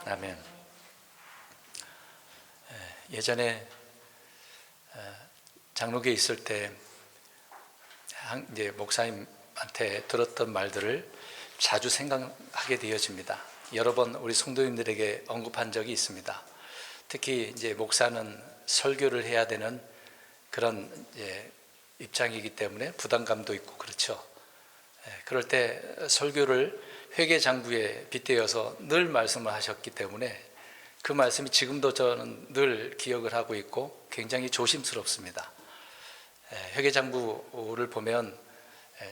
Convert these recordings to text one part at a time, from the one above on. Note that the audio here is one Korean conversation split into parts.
아멘. 예전에 장로교에 있을 때 이제 목사님한테 들었던 말들을 자주 생각하게 되어집니다. 여러 번 우리 성도님들에게 언급한 적이 있습니다. 특히 이제 목사는 설교를 해야 되는 그런 입장이기 때문에 부담감도 있고 그렇죠. 그럴 때 설교를 회계장부에 빗대어서 늘 말씀을 하셨기 때문에 그 말씀이 지금도 저는 늘 기억을 하고 있고 굉장히 조심스럽습니다. 회계장부를 보면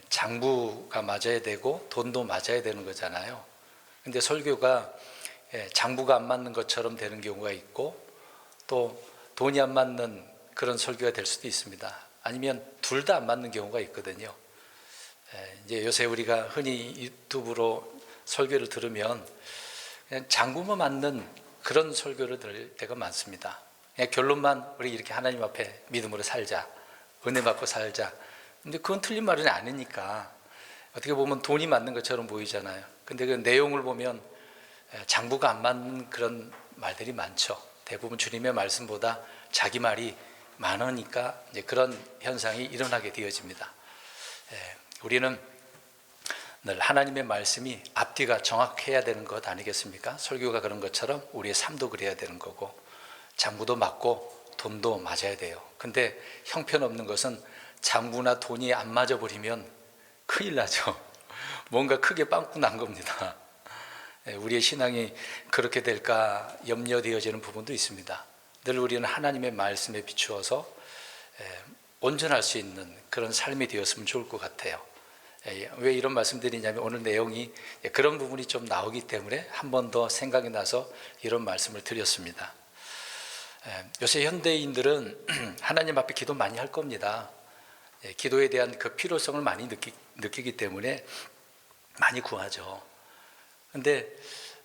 장부가 맞아야 되고 돈도 맞아야 되는 거잖아요. 근데 설교가 장부가 안 맞는 것처럼 되는 경우가 있고 또 돈이 안 맞는 그런 설교가 될 수도 있습니다. 아니면 둘 다 안 맞는 경우가 있거든요. 이제 요새 우리가 흔히 유튜브로 설교를 들으면 그냥 장부만 맞는 그런 설교를 들을 때가 많습니다. 그냥 결론만 우리 이렇게 하나님 앞에 믿음으로 살자, 은혜 받고 살자. 근데 그건 틀린 말은 아니니까 어떻게 보면 돈이 맞는 것처럼 보이잖아요. 근데 그 내용을 보면 장부가 안 맞는 그런 말들이 많죠. 대부분 주님의 말씀보다 자기 말이 많으니까 이제 그런 현상이 일어나게 되어집니다. 우리는 늘 하나님의 말씀이 앞뒤가 정확해야 되는 것 아니겠습니까? 설교가 그런 것처럼 우리의 삶도 그래야 되는 거고 장부도 맞고 돈도 맞아야 돼요. 근데 형편없는 것은 장부나 돈이 안 맞아 버리면 큰일 나죠. 뭔가 크게 빵꾸 난 겁니다. 우리의 신앙이 그렇게 될까 염려되어지는 부분도 있습니다. 늘 우리는 하나님의 말씀에 비추어서 온전할 수 있는 그런 삶이 되었으면 좋을 것 같아요. 왜 이런 말씀 드리냐면 오늘 내용이 그런 부분이 좀 나오기 때문에 한 번 더 생각이 나서 이런 말씀을 드렸습니다. 요새 현대인들은 하나님 앞에 기도 많이 할 겁니다. 기도에 대한 그 필요성을 많이 느끼기 때문에 많이 구하죠. 그런데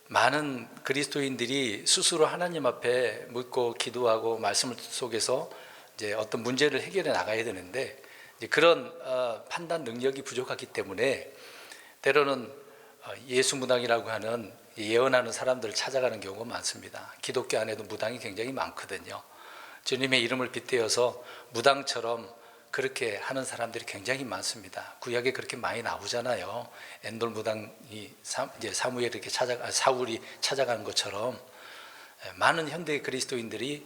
많은 그리스도인들이 스스로 하나님 앞에 묻고 기도하고 말씀 속에서 이제 어떤 문제를 해결해 나가야 되는데 그런 판단 능력이 부족하기 때문에 때로는 예수 무당이라고 하는 예언하는 사람들을 찾아가는 경우가 많습니다. 기독교 안에도 무당이 굉장히 많거든요. 주님의 이름을 빗대어서 무당처럼 그렇게 하는 사람들이 굉장히 많습니다. 구약에 그렇게 많이 나오잖아요. 엔돌 무당이 이제 사울이 찾아가는 것처럼 많은 현대 그리스도인들이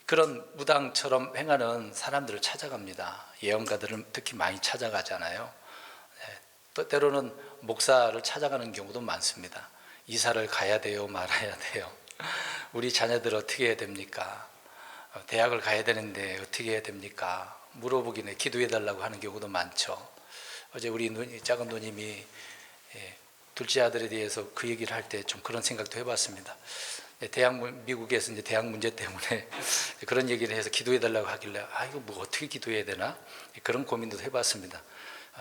그런 무당처럼 행하는 사람들을 찾아갑니다. 예언가들은 특히 많이 찾아가잖아요. 또 때로는 목사를 찾아가는 경우도 많습니다. 이사를 가야 돼요, 말아야 돼요? 우리 자녀들 어떻게 해야 됩니까? 대학을 가야 되는데 어떻게 해야 됩니까? 물어보기는 기도해 달라고 하는 경우도 많죠. 어제 우리 작은 누님이 둘째 아들에 대해서 그 얘기를 할 때 좀 그런 생각도 해봤습니다. 미국에서 이제 대학 문제 때문에 그런 얘기를 해서 기도해 달라고 하길래 이거 뭐 어떻게 기도해야 되나 그런 고민도 해봤습니다.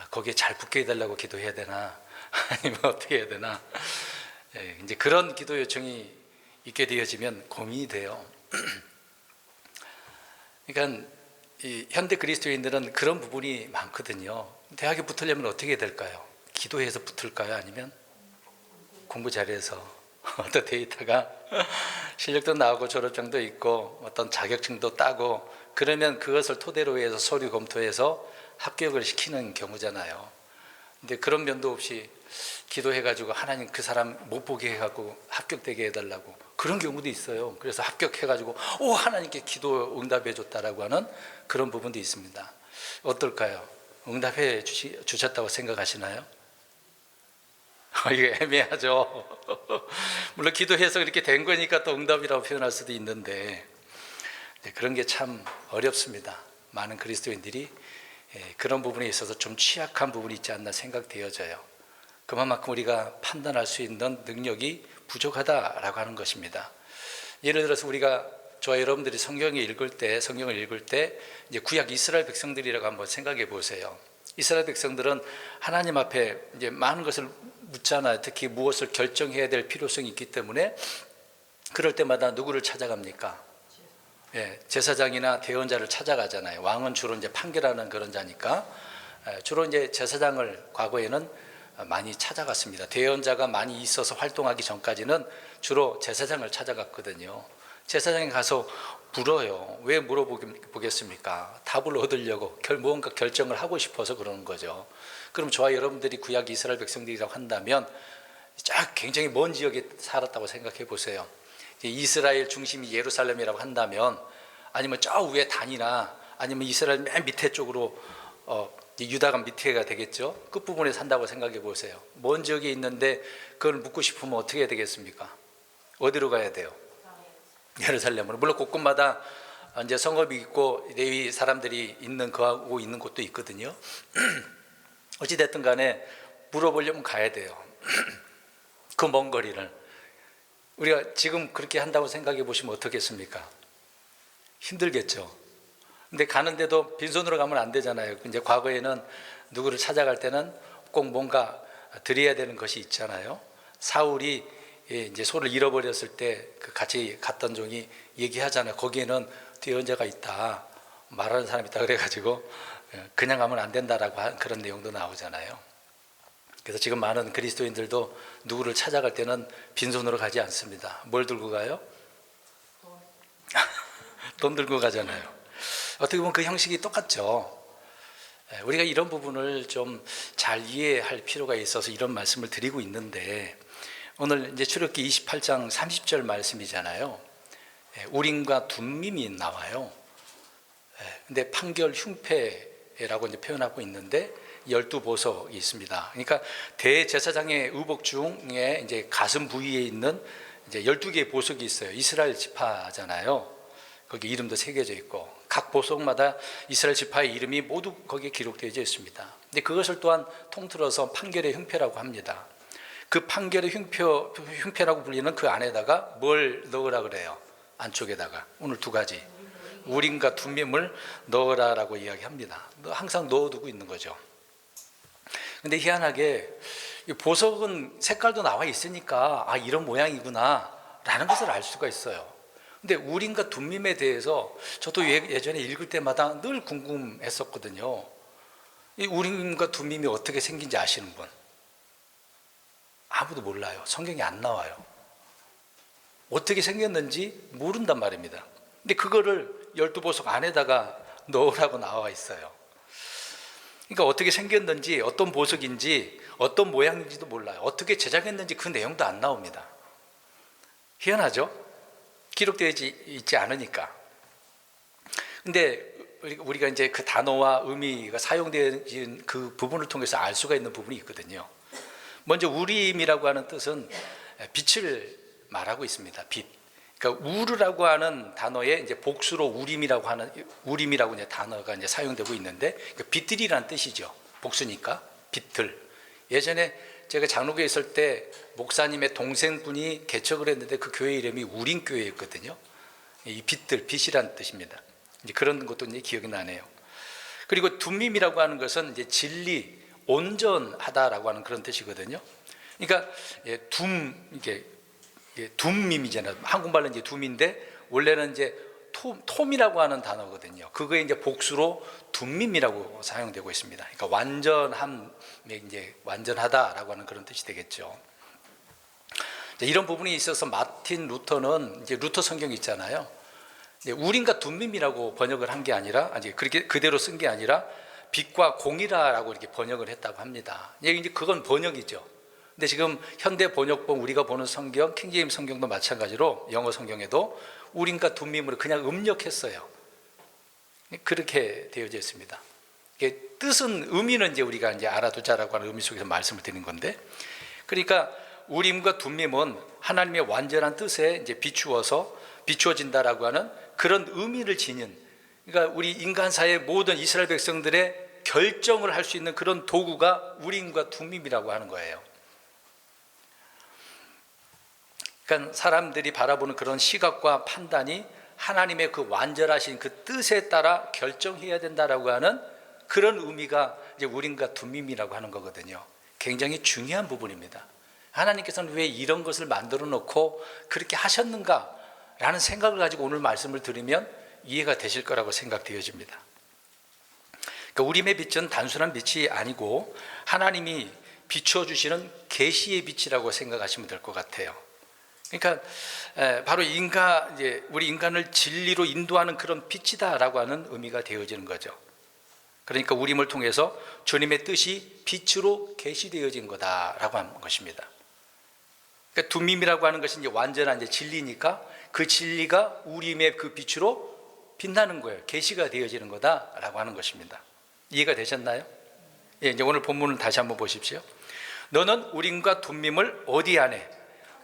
거기에 잘 붙게 해달라고 기도해야 되나 아니면 어떻게 해야 되나 이제 그런 기도 요청이 있게 되어지면 고민이 돼요. 그러니까 이 현대 그리스도인들은 그런 부분이 많거든요. 대학에 붙으려면 어떻게 해야 될까요? 기도해서 붙을까요? 아니면 공부 잘해서 어떤 데이터가 실력도 나오고 졸업장도 있고 어떤 자격증도 따고 그러면 그것을 토대로 해서 서류 검토해서 합격을 시키는 경우잖아요. 근데 그런 면도 없이 기도해가지고 하나님 그 사람 못 보게 해가지고 합격되게 해달라고 그런 경우도 있어요. 그래서 합격해가지고 하나님께 기도 응답해 줬다라고 하는 그런 부분도 있습니다. 어떨까요? 응답해 주셨다고 생각하시나요? 이게 애매하죠. 물론 기도해서 그렇게 된 거니까 또 응답이라고 표현할 수도 있는데 그런 게 참 어렵습니다. 많은 그리스도인들이 그런 부분에 있어서 좀 취약한 부분이 있지 않나 생각되어져요. 그만큼 우리가 판단할 수 있는 능력이 부족하다라고 하는 것입니다. 예를 들어서 저와 여러분들이 성경을 읽을 때 이제 구약 이스라엘 백성들이라고 한번 생각해 보세요. 이스라엘 백성들은 하나님 앞에 이제 많은 것을 묻잖아요. 특히 무엇을 결정해야 될 필요성이 있기 때문에 그럴 때마다 누구를 찾아갑니까? 제사장이나 대언자를 찾아가잖아요. 왕은 주로 이제 판결하는 그런 자니까 주로 이제 제사장을 과거에는 많이 찾아갔습니다. 대언자가 많이 있어서 활동하기 전까지는 주로 제사장을 찾아갔거든요. 제사장에 가서 물어요. 왜 물어보겠습니까? 답을 얻으려고 무언가 결정을 하고 싶어서 그러는 거죠. 그럼 저와 여러분들이 구약 이스라엘 백성들이라고 한다면 쫙 굉장히 먼 지역에 살았다고 생각해 보세요. 이스라엘 중심이 예루살렘이라고 한다면, 아니면 저 위에 단이나 아니면 이스라엘 맨 밑에 쪽으로 유다가 밑에가 되겠죠. 끝부분에 산다고 생각해 보세요. 먼 지역에 있는데 그걸 묻고 싶으면 어떻게 해야 되겠습니까? 어디로 가야 돼요? 예루살렘으로. 물론 곳곳마다 이제 성읍이 있고 레위 사람들이 거하고 있는 곳도 있거든요. 어찌됐든 간에 물어보려면 가야 돼요. 그 먼 거리를. 우리가 지금 그렇게 한다고 생각해 보시면 어떻겠습니까? 힘들겠죠. 근데 가는데도 빈손으로 가면 안 되잖아요. 이제 과거에는 누구를 찾아갈 때는 꼭 뭔가 드려야 되는 것이 있잖아요. 사울이 이제 소를 잃어버렸을 때 그 같이 갔던 종이 얘기하잖아요. 거기에는 대언자가 있다, 말하는 사람이 있다 그래가지고 그냥 가면 안 된다라고 한 그런 내용도 나오잖아요. 그래서 지금 많은 그리스도인들도 누구를 찾아갈 때는 빈손으로 가지 않습니다. 뭘 들고 가요? 돈 들고 가잖아요. 어떻게 보면 그 형식이 똑같죠. 우리가 이런 부분을 좀 잘 이해할 필요가 있어서 이런 말씀을 드리고 있는데, 오늘 이제 출애굽기 28장 30절 말씀이잖아요. 우림과 둠밈이 나와요. 근데 판결 흉패라고 이제 표현하고 있는데 12보석이 있습니다. 그러니까 대제사장의 의복 중에 이제 가슴 부위에 있는 이제 12개의 보석이 있어요. 이스라엘 지파잖아요. 거기 이름도 새겨져 있고 각 보석마다 이스라엘 지파의 이름이 모두 거기에 기록되어 있습니다. 근데 그것을 또한 통틀어서 판결의 흉패라고 합니다. 그 판결의 흉패라고 불리는 그 안에다가 뭘 넣으라 그래요? 안쪽에다가 오늘 두 가지, 우림과 둠밈을 넣으라라고 이야기합니다. 항상 넣어두고 있는 거죠. 근데 희한하게 보석은 색깔도 나와 있으니까 이런 모양이구나 라는 것을 알 수가 있어요. 근데 우림과 둠밈에 대해서 저도 예전에 읽을 때마다 늘 궁금했었거든요. 이 우림과 둠밈이 어떻게 생긴지 아시는 분? 아무도 몰라요. 성경에 안 나와요. 어떻게 생겼는지 모른단 말입니다. 근데 그거를 12보석 안에다가 넣으라고 나와 있어요. 그러니까 어떻게 생겼는지, 어떤 보석인지, 어떤 모양인지도 몰라요. 어떻게 제작했는지 그 내용도 안 나옵니다. 희한하죠? 기록되어 있지 않으니까. 근데 우리가 이제 그 단어와 의미가 사용되는 그 부분을 통해서 알 수가 있는 부분이 있거든요. 먼저 우림이라고 하는 뜻은 빛을 말하고 있습니다. 빛. 그러니까 우르라고 하는 단어에 이제 복수로 우림이라고 이제 단어가 이제 사용되고 있는데, 그러니까 빛들이라는 뜻이죠. 복수니까 빛들. 예전에 제가 장로교에 있을 때 목사님의 동생분이 개척을 했는데 그 교회 이름이 우림교회였거든요. 이 빛들, 빛이라는 뜻입니다. 이제 그런 것도 이제 기억이 나네요. 그리고 둠밈이라고 하는 것은 이제 진리, 온전하다라고 하는 그런 뜻이거든요. 그러니까 둠밈이잖아요. 한국말로 이제 둠인데 원래는 이제 톰이라고 하는 단어거든요. 그거에 이제 복수로 둠밈이라고 사용되고 있습니다. 그러니까 완전하다라고 하는 그런 뜻이 되겠죠. 이런 부분이 있어서 마틴 루터는 이제 루터 성경 있잖아요. 우림과 둠밈이라고 번역을 한 게 아니라, 그렇게 그대로 쓴 게 아니라 빛과 공이라고 이렇게 번역을 했다고 합니다. 이제 그건 번역이죠. 근데 지금 현대 번역본 우리가 보는 성경, 킹제임스 성경도 마찬가지로 영어 성경에도 우림과 둠밈으로 그냥 음력했어요. 그렇게 되어져 있습니다. 뜻은, 의미는 이제 우리가 이제 알아두자라고 하는 의미 속에서 말씀을 드리는 건데, 그러니까 우림과 둠밈은 하나님의 완전한 뜻에 이제 비추어진다라고 하는 그런 의미를 지닌, 그러니까 우리 인간사의 모든 이스라엘 백성들의 결정을 할 수 있는 그런 도구가 우림과 둠밈이라고 하는 거예요. 그러니까 사람들이 바라보는 그런 시각과 판단이 하나님의 그 완전하신 그 뜻에 따라 결정해야 된다라고 하는 그런 의미가 이제 우림과 둠밈이라고 하는 거거든요. 굉장히 중요한 부분입니다. 하나님께서는 왜 이런 것을 만들어 놓고 그렇게 하셨는가라는 생각을 가지고 오늘 말씀을 들으면 이해가 되실 거라고 생각되어집니다. 그러니까 우림의 빛은 단순한 빛이 아니고 하나님이 비추어 주시는 계시의 빛이라고 생각하시면 될 것 같아요. 그러니까 바로 우리 인간을 진리로 인도하는 그런 빛이다라고 하는 의미가 되어지는 거죠. 그러니까 우림을 통해서 주님의 뜻이 빛으로 계시되어진 거다라고 하는 것입니다. 그러니까 둠밈이라고 하는 것이 이제 완전한 이제 진리니까 그 진리가 우림의 그 빛으로 빛나는 거예요. 계시가 되어지는 거다라고 하는 것입니다. 이해가 되셨나요? 예, 이제 오늘 본문을 다시 한번 보십시오. 너는 우림과 둠밈을 어디 안에?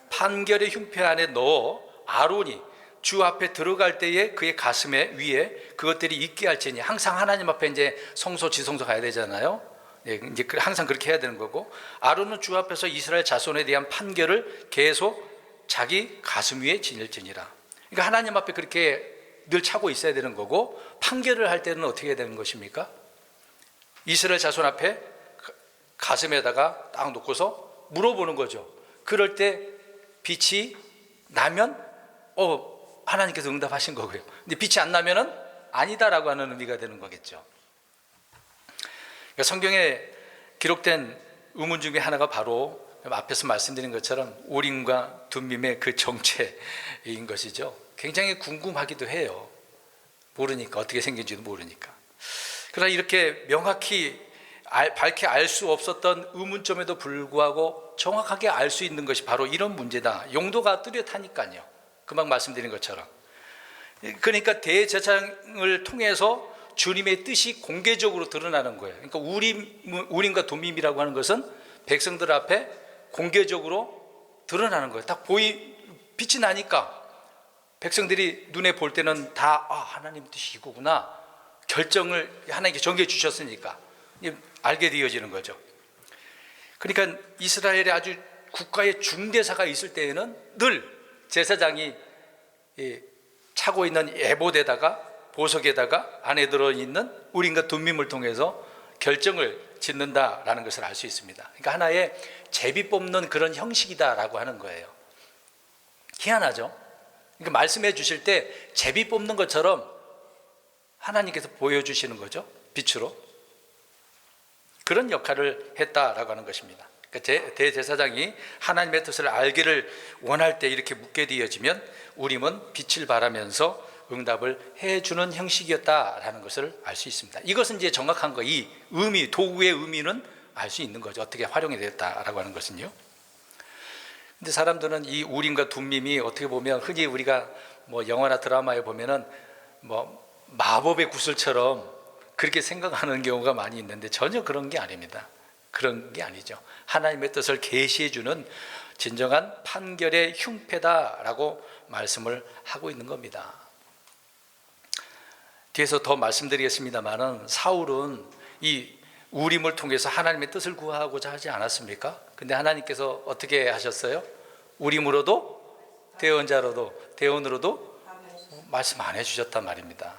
판결의 흉패 안에 넣어 아론이 주 앞에 들어갈 때에 그의 가슴에 위에 그것들이 있게 할지니, 항상 하나님 앞에 이제 성소 지성소 가야 되잖아요. 예, 이제 항상 그렇게 해야 되는 거고, 아론은 주 앞에서 이스라엘 자손에 대한 판결을 계속 자기 가슴 위에 지닐지니라. 그러니까 하나님 앞에 그렇게 늘 차고 있어야 되는 거고, 판결을 할 때는 어떻게 해야 되는 것입니까? 이스라엘 자손 앞에 가슴에다가 딱 놓고서 물어보는 거죠. 그럴 때 빛이 나면 하나님께서 응답하신 거고요. 근데 빛이 안 나면은 아니다라고 하는 의미가 되는 거겠죠. 그러니까 성경에 기록된 의문 중에 하나가 바로 앞에서 말씀드린 것처럼 우림과 둠밈의 그 정체인 것이죠. 굉장히 궁금하기도 해요. 모르니까, 어떻게 생긴지도 모르니까. 그러나 이렇게 명확히 밝게 알 수 없었던 의문점에도 불구하고 정확하게 알 수 있는 것이 바로 이런 문제다. 용도가 뚜렷하니까요. 금방 말씀드린 것처럼. 그러니까 대제사장을 통해서 주님의 뜻이 공개적으로 드러나는 거예요. 그러니까 우림과 둠밈이라고 하는 것은 백성들 앞에 공개적으로 드러나는 거예요. 딱 빛이 나니까 백성들이 눈에 볼 때는 다 하나님 뜻이 이거구나, 결정을 하나님께 정해 주셨으니까 알게 되어지는 거죠. 그러니까 이스라엘의 아주 국가의 중대사가 있을 때에는 늘 제사장이 차고 있는 에봇에다가 보석에다가 안에 들어있는 우림과 둠밈을 통해서 결정을 짓는다라는 것을 알 수 있습니다. 그러니까 하나의 제비 뽑는 그런 형식이다라고 하는 거예요. 희한하죠? 그러니까 말씀해 주실 때 제비 뽑는 것처럼 하나님께서 보여주시는 거죠. 빛으로. 그런 역할을 했다라고 하는 것입니다. 그러니까 대제사장이 하나님의 뜻을 알기를 원할 때 이렇게 묻게 되어지면 우림은 빛을 발하면서 응답을 해주는 형식이었다라는 것을 알 수 있습니다. 이것은 이제 정확한 거, 이 의미, 도구의 의미는 알 수 있는 거죠. 어떻게 활용이 되었다라고 하는 것은요. 근데 사람들은 이 우림과 둠밈이 어떻게 보면 흔히 우리가 뭐 영화나 드라마에 보면은 뭐 마법의 구슬처럼 그렇게 생각하는 경우가 많이 있는데 전혀 그런 게 아닙니다. 그런 게 아니죠. 하나님의 뜻을 계시해 주는 진정한 판결의 흉패다라고 말씀을 하고 있는 겁니다. 뒤에서 더 말씀드리겠습니다만은 사울은 이 우림을 통해서 하나님의 뜻을 구하고자 하지 않았습니까? 근데 하나님께서 어떻게 하셨어요? 우림으로도 대언으로도 말씀 안 해주셨단 말입니다.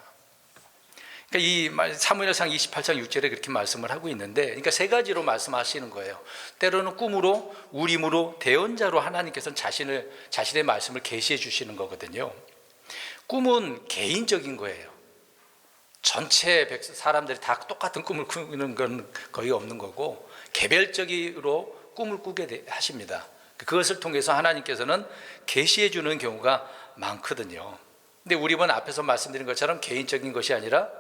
그러니까 이 사무엘상 28장 6절에 그렇게 말씀을 하고 있는데, 그러니까 세 가지로 말씀하시는 거예요. 때로는 꿈으로, 우림으로, 대언자로 하나님께서는 자신의 말씀을 계시해 주시는 거거든요. 꿈은 개인적인 거예요. 전체 사람들이 다 똑같은 꿈을 꾸는 건 거의 없는 거고, 개별적으로 꿈을 꾸게 하십니다. 그것을 통해서 하나님께서는 계시해 주는 경우가 많거든요. 근데 우림은 앞에서 말씀드린 것처럼 개인적인 것이 아니라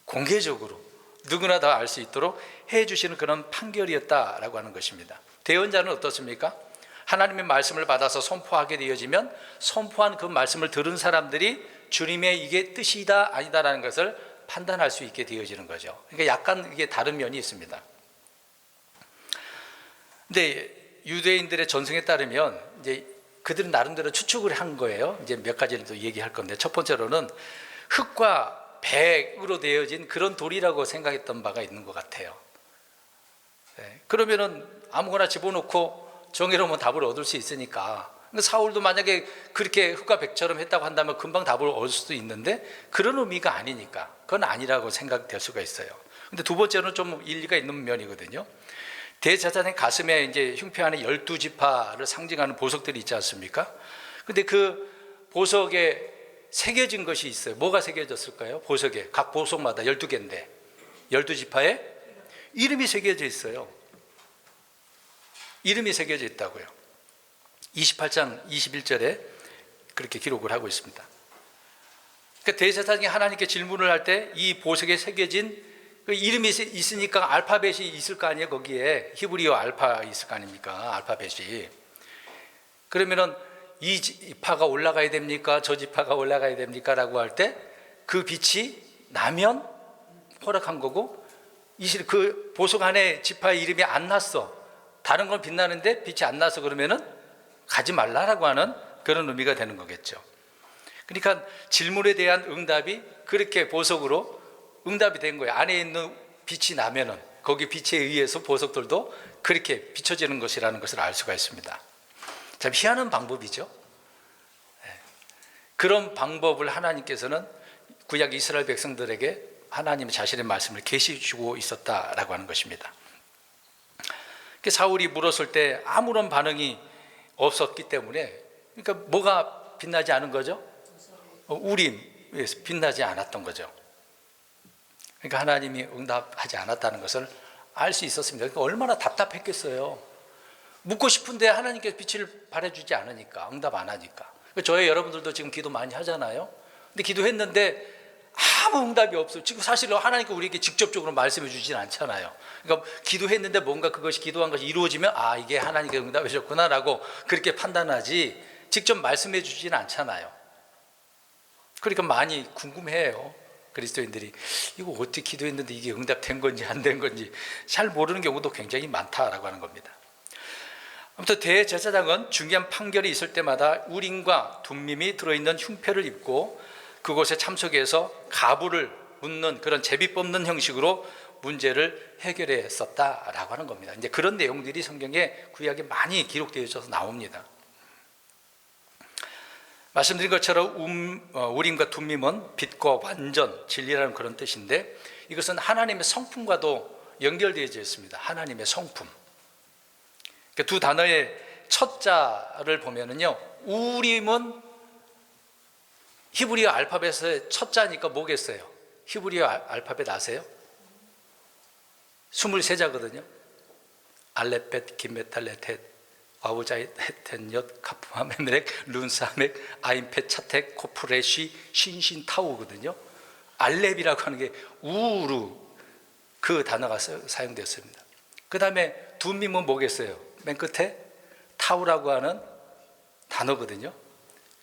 공개적으로 누구나 다 알 수 있도록 해주시는 그런 판결이었다라고 하는 것입니다. 대언자는 어떻습니까? 하나님의 말씀을 받아서 선포하게 되어지면 선포한 그 말씀을 들은 사람들이 주님의 이게 뜻이다 아니다라는 것을 판단할 수 있게 되어지는 거죠. 그러니까 약간 이게 다른 면이 있습니다. 근데 유대인들의 전승에 따르면 이제 그들은 나름대로 추측을 한 거예요. 이제 몇 가지를 또 얘기할 건데, 첫 번째로는 흙과 백으로 되어진 그런 돌이라고 생각했던 바가 있는 것 같아요. 그러면은 아무거나 집어넣고 정의로운 답을 얻을 수 있으니까. 사울도 만약에 그렇게 흙과 백처럼 했다고 한다면 금방 답을 얻을 수도 있는데 그런 의미가 아니니까 그건 아니라고 생각될 수가 있어요. 근데 두 번째는 좀 일리가 있는 면이거든요. 대제사장의 가슴에 이제 흉패 안에 12지파를 상징하는 보석들이 있지 않습니까? 근데 그 보석에 새겨진 것이 있어요. 뭐가 새겨졌을까요? 보석에 각 보석마다 12개인데 12지파에 이름이 새겨져 있어요. 이름이 새겨져 있다고요. 28장 21절에 그렇게 기록을 하고 있습니다. 그러니까 대제사장이 하나님께 질문을 할 때 이 보석에 새겨진 그 이름이 있으니까 알파벳이 있을 거 아니에요. 거기에 히브리어 알파 있을 거 아닙니까? 알파벳이. 그러면은 이 지파가 올라가야 됩니까? 저 지파가 올라가야 됩니까? 라고 할 때 그 빛이 나면 허락한 거고, 그 보석 안에 지파의 이름이 안 났어, 다른 건 빛나는데 빛이 안 나서 그러면은 가지 말라라고 하는 그런 의미가 되는 거겠죠. 그러니까 질문에 대한 응답이 그렇게 보석으로 응답이 된 거예요. 안에 있는 빛이 나면은 거기 빛에 의해서 보석들도 그렇게 비춰지는 것이라는 것을 알 수가 있습니다. 참 희한한 방법이죠. 그런 방법을 하나님께서는 구약 이스라엘 백성들에게 하나님 자신의 말씀을 계시해 주고 있었다라고 하는 것입니다. 사울이 물었을 때 아무런 반응이 없었기 때문에, 그러니까 뭐가 빛나지 않은 거죠? 우림에서 빛나지 않았던 거죠. 그러니까 하나님이 응답하지 않았다는 것을 알 수 있었습니다. 그러니까 얼마나 답답했겠어요. 묻고 싶은데 하나님께서 빛을 발해주지 않으니까, 응답 안 하니까. 저희 여러분들도 지금 기도 많이 하잖아요. 근데 기도했는데 아무 응답이 없어요. 지금 사실 하나님께 우리에게 직접적으로 말씀해 주진 않잖아요. 그러니까 기도했는데 뭔가 그것이 기도한 것이 이루어지면 이게 하나님께 응답해 주셨구나 라고 그렇게 판단하지, 직접 말씀해 주진 않잖아요. 그러니까 많이 궁금해해요. 그리스도인들이 이거 어떻게 기도했는데 이게 응답된 건지 안 된 건지 잘 모르는 경우도 굉장히 많다라고 하는 겁니다. 아무튼 대제사장은 중요한 판결이 있을 때마다 우림과 둠밈이 들어있는 흉패를 입고 그곳에 참석해서 가부를 묻는 그런 제비 뽑는 형식으로 문제를 해결했었다라고 하는 겁니다. 이제 그런 내용들이 성경에 구약에 많이 기록되어 있어서 나옵니다. 말씀드린 것처럼 우림과 둠밈은 빛과 완전, 진리라는 그런 뜻인데, 이것은 하나님의 성품과도 연결되어져 있습니다. 하나님의 성품. 두 단어의 첫 자를 보면은요, 우림은 히브리어 알파벳의 첫 자니까 뭐겠어요? 히브리어 알파벳 아세요? 23자거든요. 알레벳, 기메탈레텟, 아우자이, 헤텐, 옅, 카프마, 메메렉, 룬사멕, 아임펫, 차텍, 코프레시, 신신, 타우거든요. 알렙이라고 하는 게 우루, 그 단어가 사용되었습니다. 그 다음에 둠밈은 뭐겠어요? 맨 끝에 타우라고 하는 단어거든요.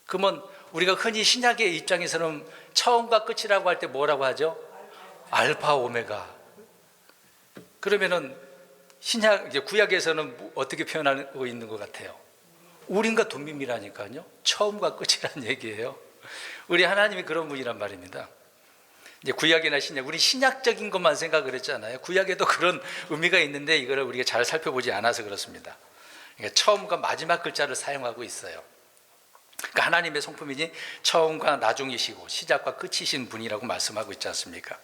그러면 우리가 흔히 신약의 입장에서는 처음과 끝이라고 할 때 뭐라고 하죠? 알파 오메가. 그러면은 구약에서는 어떻게 표현하고 있는 것 같아요? 우림과 둠밈이라니까요. 처음과 끝이라는 얘기예요. 우리 하나님이 그런 분이란 말입니다. 이제 구약이나 신약, 우리 신약적인 것만 생각을 했잖아요. 구약에도 그런 의미가 있는데 이거를 우리가 잘 살펴보지 않아서 그렇습니다. 그러니까 처음과 마지막 글자를 사용하고 있어요. 그러니까 하나님의 성품이니 처음과 나중이시고 시작과 끝이신 분이라고 말씀하고 있지 않습니까?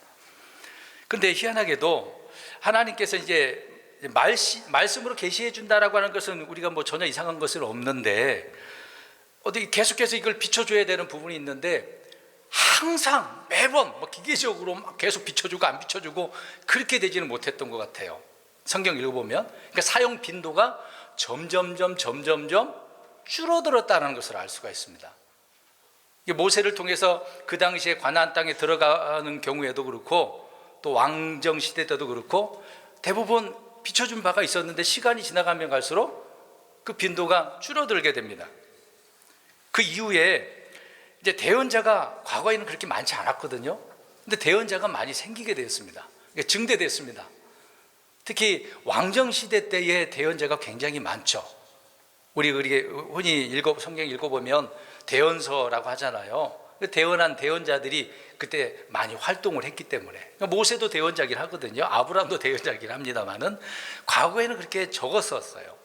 그런데 희한하게도 하나님께서 이제 말씀으로 계시해 준다라고 하는 것은 우리가 뭐 전혀 이상한 것은 없는데, 어디 계속해서 이걸 비춰줘야 되는 부분이 있는데 항상 매번 기계적으로 막 계속 비춰주고 안 비춰주고 그렇게 되지는 못했던 것 같아요. 성경 읽어보면 그러니까 사용 빈도가 점점 줄어들었다는 것을 알 수가 있습니다. 모세를 통해서 그 당시에 가나안 땅에 들어가는 경우에도 그렇고, 또 왕정 시대 때도 그렇고 대부분 비춰준 바가 있었는데 시간이 지나가면 갈수록 그 빈도가 줄어들게 됩니다. 그 이후에 이제 대언자가 과거에는 그렇게 많지 않았거든요. 근데 대언자가 많이 생기게 되었습니다. 증대됐습니다. 특히 왕정 시대 때의 대언자가 굉장히 많죠. 우리 흔히 성경 읽어보면 대언서라고 하잖아요. 대언한 대언자들이 그때 많이 활동을 했기 때문에, 모세도 대언자긴 하거든요. 아브라함도 대언자긴 합니다만은 과거에는 그렇게 적었었어요.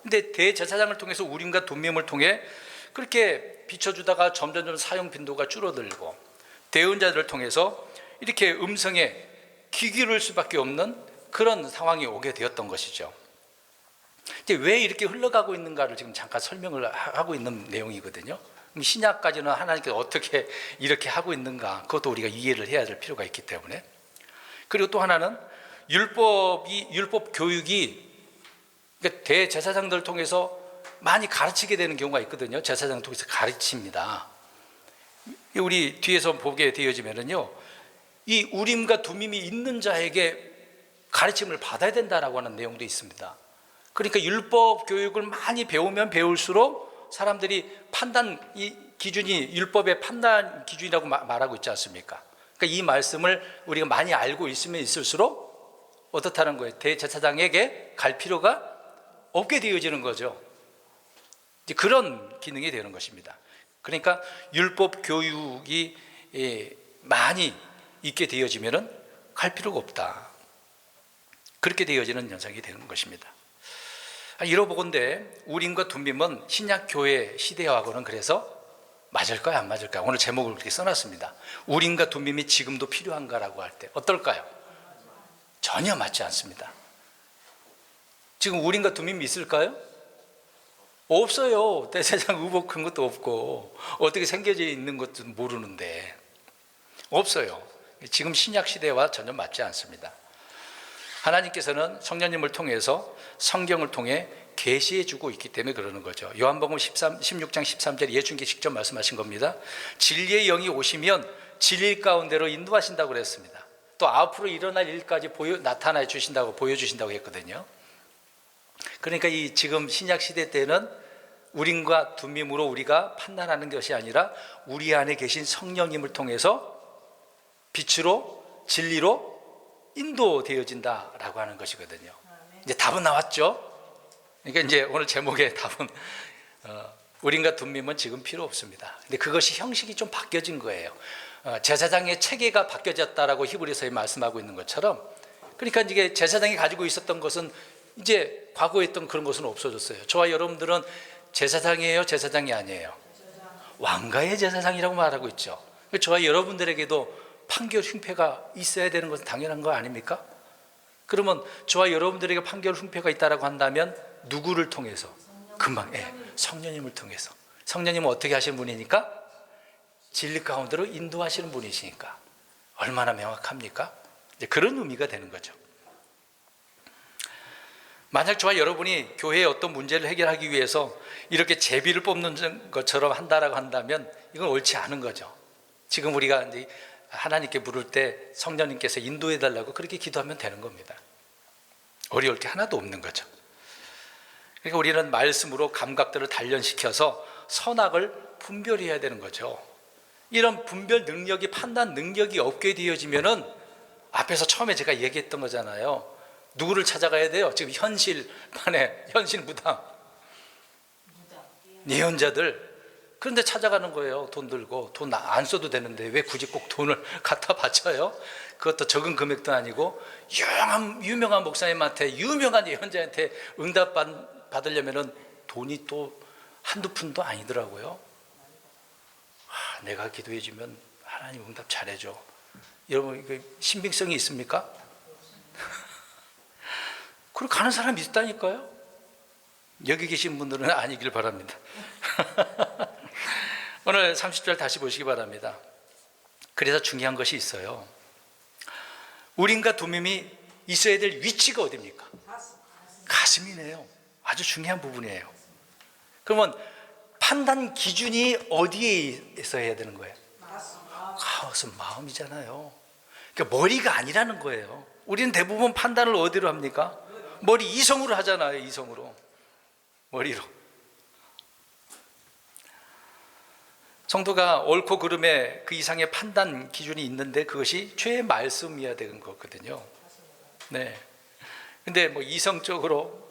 근데 대제사장을 통해서 우림과 둠밈을 통해 그렇게 비춰주다가 점점 사용 빈도가 줄어들고, 대언자들을 통해서 이렇게 음성에 귀 기울일 수밖에 없는 그런 상황이 오게 되었던 것이죠. 이제 왜 이렇게 흘러가고 있는가를 지금 잠깐 설명을 하고 있는 내용이거든요. 신약까지는 하나님께서 어떻게 이렇게 하고 있는가, 그것도 우리가 이해를 해야 될 필요가 있기 때문에. 그리고 또 하나는 율법 교육이 그러니까 대제사장들을 통해서 많이 가르치게 되는 경우가 있거든요. 제사장을 통해서 가르칩니다. 우리 뒤에서 보게 되어지면은요, 이 우림과 두밈이 있는 자에게 가르침을 받아야 된다라고 하는 내용도 있습니다. 그러니까 율법 교육을 많이 배우면 배울수록 사람들이 판단, 이 기준이 율법의 판단 기준이라고 말하고 있지 않습니까? 그러니까 이 말씀을 우리가 많이 알고 있으면 있을수록 어떻다는 거예요? 대제사장에게 갈 필요가 없게 되어지는 거죠. 이제 그런 기능이 되는 것입니다. 그러니까 율법 교육이 많이 있게 되어지면은 갈 필요가 없다. 그렇게 되어지는 현상이 되는 것입니다. 이러보건대 우림과 둠밈은 신약 교회 시대하고는 그래서 맞을까요, 안 맞을까요? 오늘 제목을 그렇게 써놨습니다. 우림과 둠밈이 지금도 필요한가라고 할 때 어떨까요? 전혀 맞지 않습니다. 지금 우림과 둠밈이 있을까요? 없어요. 대제사장 의복 그런 것도 없고 어떻게 생겨져 있는 것도 모르는데 없어요. 지금 신약 시대와 전혀 맞지 않습니다. 하나님께서는 성령님을 통해서 성경을 통해 계시해 주고 있기 때문에 그러는 거죠. 요한복음 16장 13절에 예수님께 직접 말씀하신 겁니다. 진리의 영이 오시면 진리 가운데로 인도하신다고 그랬습니다. 또 앞으로 일어날 일까지 나타나 주신다고, 보여주신다고 했거든요. 그러니까 이 지금 신약 시대 때는 우림과 둠밈으로 우리가 판단하는 것이 아니라 우리 안에 계신 성령님을 통해서 빛으로 진리로 인도되어진다라고 하는 것이거든요. 이제 답은 나왔죠. 그러니까 이제 오늘 제목의 답은 우림과 둠밈은 지금 필요 없습니다. 근데 그것이 형식이 좀 바뀌어진 거예요. 제사장의 체계가 바뀌어졌다라고 히브리서에 말씀하고 있는 것처럼, 그러니까 이게 제사장이 가지고 있었던 것은 이제 과거에 있던 그런 것은 없어졌어요. 저와 여러분들은 제사장이에요, 제사장이 아니에요? 왕가의 제사장이라고 말하고 있죠. 저와 여러분들에게도 판결 흉패가 있어야 되는 것은 당연한 거 아닙니까? 그러면 저와 여러분들에게 판결 흉패가 있다라고 한다면 누구를 통해서? 금방 성령님을 통해서. 성령님은 어떻게 하시는 분이니까? 진리 가운데로 인도하시는 분이시니까 얼마나 명확합니까? 이제 그런 의미가 되는 거죠. 만약 저와 여러분이 교회의 어떤 문제를 해결하기 위해서 이렇게 제비를 뽑는 것처럼 한다라고 한다면 이건 옳지 않은 거죠. 지금 우리가 이제 하나님께 물을 때 성령님께서 인도해 달라고 그렇게 기도하면 되는 겁니다. 어려울 게 하나도 없는 거죠. 그러니까 우리는 말씀으로 감각들을 단련시켜서 선악을 분별해야 되는 거죠. 이런 분별 능력이, 판단 능력이 없게 되어지면은 앞에서 처음에 제가 얘기했던 거잖아요. 누구를 찾아가야 돼요? 지금 현실판에, 현실 무당 예언자들, 그런데 찾아가는 거예요. 돈 들고. 돈 안 써도 되는데 왜 굳이 꼭 돈을 갖다 바쳐요? 그것도 적은 금액도 아니고 유명한 목사님한테, 유명한 예언자한테 응답 받으려면 돈이 또 한두 푼도 아니더라고요. 내가 기도해 주면 하나님 응답 잘해줘. 여러분 신빙성이 있습니까? 그리고 가는 사람이 있다니까요. 여기 계신 분들은 아니길 바랍니다. 오늘 30절 다시 보시기 바랍니다. 그래서 중요한 것이 있어요. 우림과 둠밈이 있어야 될 위치가 어디입니까? 가슴이네요. 아주 중요한 부분이에요. 그러면 판단 기준이 어디에 있어야 되는 거예요? 가슴, 마음이잖아요. 그러니까 머리가 아니라는 거예요. 우리는 대부분 판단을 어디로 합니까? 머리 이성으로 하잖아요. 이성으로, 머리로. 성도가 옳고 그름의 그 이상의 판단 기준이 있는데 그것이 죄의 말씀이어야 되는 거거든요. 네. 근데 뭐 이성적으로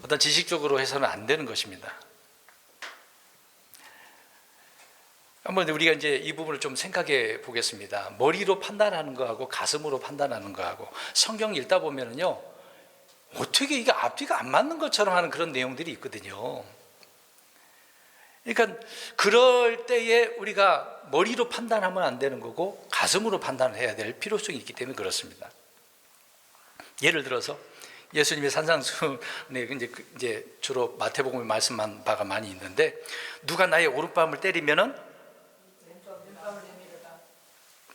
어떤 지식적으로 해서는 안 되는 것입니다. 한번 우리가 이제 이 부분을 좀 생각해 보겠습니다. 머리로 판단하는 거하고 가슴으로 판단하는 거하고 성경 읽다 보면은요, 어떻게 이게 앞뒤가 안 맞는 것처럼 하는 그런 내용들이 있거든요. 그러니까 그럴 때에 우리가 머리로 판단하면 안 되는 거고 가슴으로 판단을 해야 될 필요성이 있기 때문에 그렇습니다. 예를 들어서 예수님의 산상수훈에 이제 주로 마태복음에 말씀한 바가 많이 있는데, 누가 나의 오른뺨을 때리면은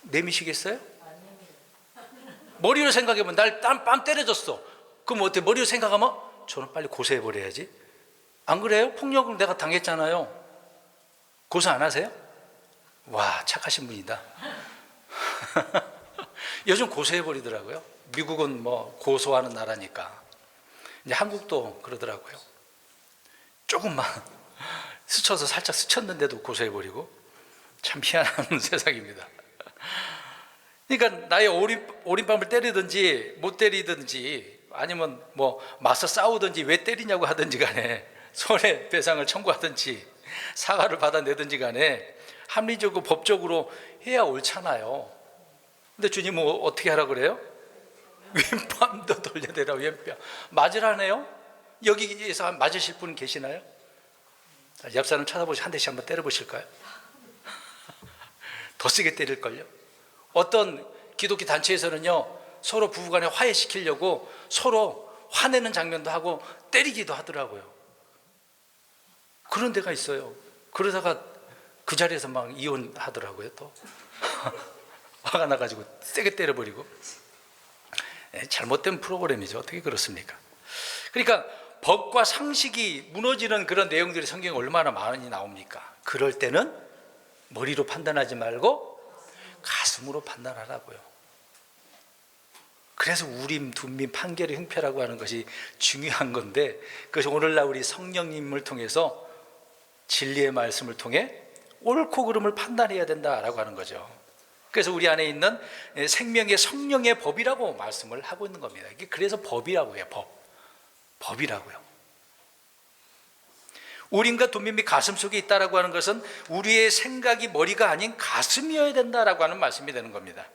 내미시겠어요? 머리로 생각해보면 날 뺨 때려줬어. 그럼 어떻게 머리로 생각하면 저는 빨리 고소해버려야지. 안 그래요? 폭력을 내가 당했잖아요. 고소 안 하세요? 와, 착하신 분이다. 요즘 고소해버리더라고요. 미국은 뭐 고소하는 나라니까. 이제 한국도 그러더라고요. 조금만 스쳐서 살짝 스쳤는데도 고소해버리고, 참 희한한 세상입니다. 그러니까 나의 오른밤을 때리든지 못 때리든지 아니면 뭐 맞서 싸우든지 왜 때리냐고 하든지 간에 손해배상을 청구하든지 사과를 받아내든지 간에 합리적으로 법적으로 해야 옳잖아요. 근데 주님은 어떻게 하라 그래요? 왼뺨도 돌려대라. 왼뺨 맞으라네요. 여기에서 맞으실 분 계시나요? 옆 사람 쳐다보시 한 대씩 한번 때려보실까요? 더 세게 때릴걸요. 어떤 기독교 단체에서는요, 서로 부부간에 화해시키려고 서로 화내는 장면도 하고 때리기도 하더라고요. 그런 데가 있어요. 그러다가 그 자리에서 막 이혼하더라고요. 또 화가 나가지고 세게 때려버리고. 잘못된 프로그램이죠. 어떻게 그렇습니까? 그러니까 법과 상식이 무너지는 그런 내용들이 성경에 얼마나 많이 나옵니까? 그럴 때는 머리로 판단하지 말고 가슴으로 판단하라고요. 그래서 우림, 둔림, 판결의 흉패라고 하는 것이 중요한 건데, 그것이 오늘날 우리 성령님을 통해서 진리의 말씀을 통해 옳고 그름을 판단해야 된다라고 하는 거죠. 그래서 우리 안에 있는 생명의 성령의 법이라고 말씀을 하고 있는 겁니다. 이게 그래서 법이라고 해요. 법이라고요. 우림과 둔림이 가슴 속에 있다라고 하는 것은 우리의 생각이 머리가 아닌 가슴이어야 된다라고 하는 말씀이 되는 겁니다.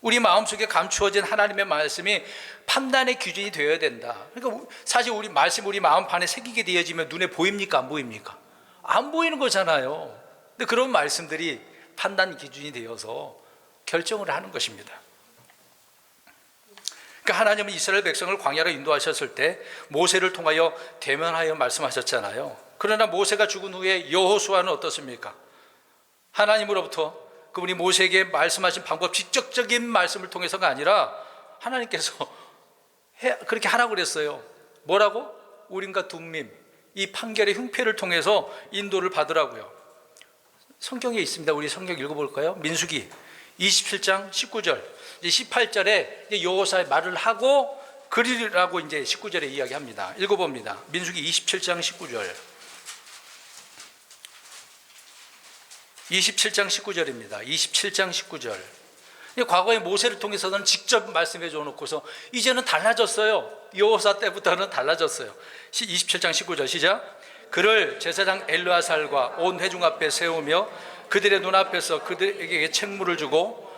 우리 마음속에 감추어진 하나님의 말씀이 판단의 기준이 되어야 된다. 그러니까 사실 우리 말씀 우리 마음판에 새기게 되어지면 눈에 보입니까? 안 보입니까? 안 보이는 거잖아요. 근데 그런 말씀들이 판단 기준이 되어서 결정을 하는 것입니다. 그러니까 하나님은 이스라엘 백성을 광야로 인도하셨을 때 모세를 통하여 대면하여 말씀하셨잖아요. 그러나 모세가 죽은 후에 여호수아는 어떻습니까? 하나님으로부터 그분이 모세에게 말씀하신 방법, 직접적인 말씀을 통해서가 아니라 하나님께서 그렇게 하라고 그랬어요. 뭐라고? 우림과 둔림, 이 판결의 흉패를 통해서 인도를 받으라고요. 성경에 있습니다. 우리 성경 읽어볼까요? 민수기 27장 19절, 18절에 여호수아의 말을 하고 그리라고 이제 19절에 이야기합니다. 읽어봅니다. 민수기 27장 19절. 27장 19절입니다. 27장 19절. 과거에 모세를 통해서는 직접 말씀해 줘 놓고서 이제는 달라졌어요. 여호수아 때부터는 달라졌어요. 27장 19절 시작. 그를 제사장 엘르아살과 온 회중 앞에 세우며 그들의 눈앞에서 그들에게 책무를 주고,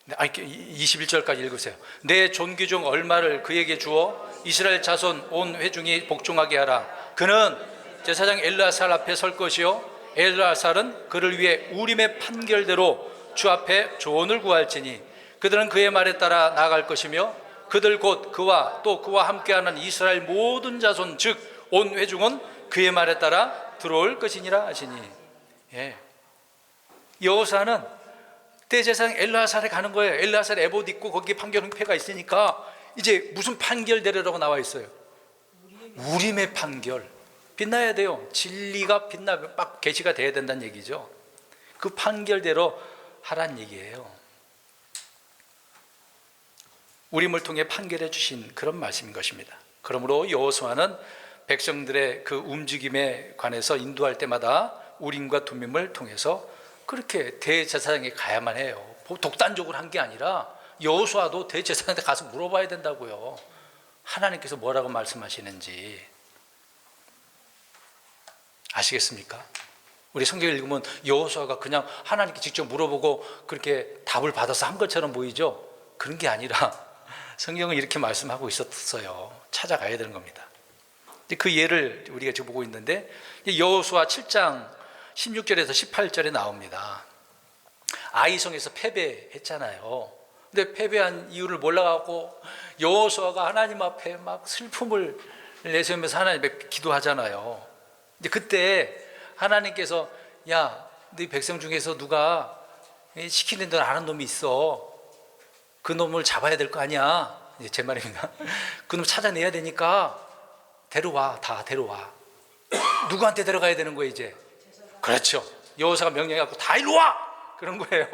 21절까지 읽으세요. 내 존귀 중 얼마를 그에게 주어 이스라엘 자손 온 회중이 복종하게 하라. 그는 제사장 엘르아살 앞에 설 것이요 엘르아살은 그를 위해 우림의 판결대로 주 앞에 조언을 구할지니 그들은 그의 말에 따라 나아갈 것이며 그들 곧 그와 또 그와 함께하는 이스라엘 모든 자손 즉 온 회중은 그의 말에 따라 들어올 것이니라 하시니. 여호수아는 대제사장 엘르아살에 가는 거예요. 엘르아살 에봇 입고 거기에 판결 흉패가 있으니까 이제 무슨 판결대로라고 나와 있어요? 우림의 판결. 빛나야 돼요. 진리가 막 계시가 돼야 된다는 얘기죠. 그 판결대로 하란 얘기예요. 우림을 통해 판결해 주신 그런 말씀인 것입니다. 그러므로 여호수아는 백성들의 그 움직임에 관해서 인도할 때마다 우림과 둔림을 통해서 그렇게 대제사장에 가야만 해요. 독단적으로 한 게 아니라 여호수아도 대제사장한테 가서 물어봐야 된다고요. 하나님께서 뭐라고 말씀하시는지. 아시겠습니까? 우리 성경을 읽으면 여호수아가 그냥 하나님께 직접 물어보고 그렇게 답을 받아서 한 것처럼 보이죠? 그런 게 아니라 성경은 이렇게 말씀하고 있었어요. 찾아가야 되는 겁니다. 그 예를 우리가 지금 보고 있는데 여호수아 7장 16절에서 18절에 나옵니다. 아이성에서 패배했잖아요. 근데 패배한 이유를 몰라갖고 여호수아가 하나님 앞에 막 슬픔을 내세우면서 하나님 앞에 기도하잖아요. 근데 그때 하나님께서 야, 네 백성 중에서 누가 시키는 대로 아는 놈이 있어. 그 놈을 잡아야 될 거 아니야. 제 말입니다. 그 놈 찾아내야 되니까 데려와, 다 데려와. 누구한테 데려가야 되는 거예요 이제? 그렇죠. 여호사가 명령해갖고 다 일로 와! 그런 거예요.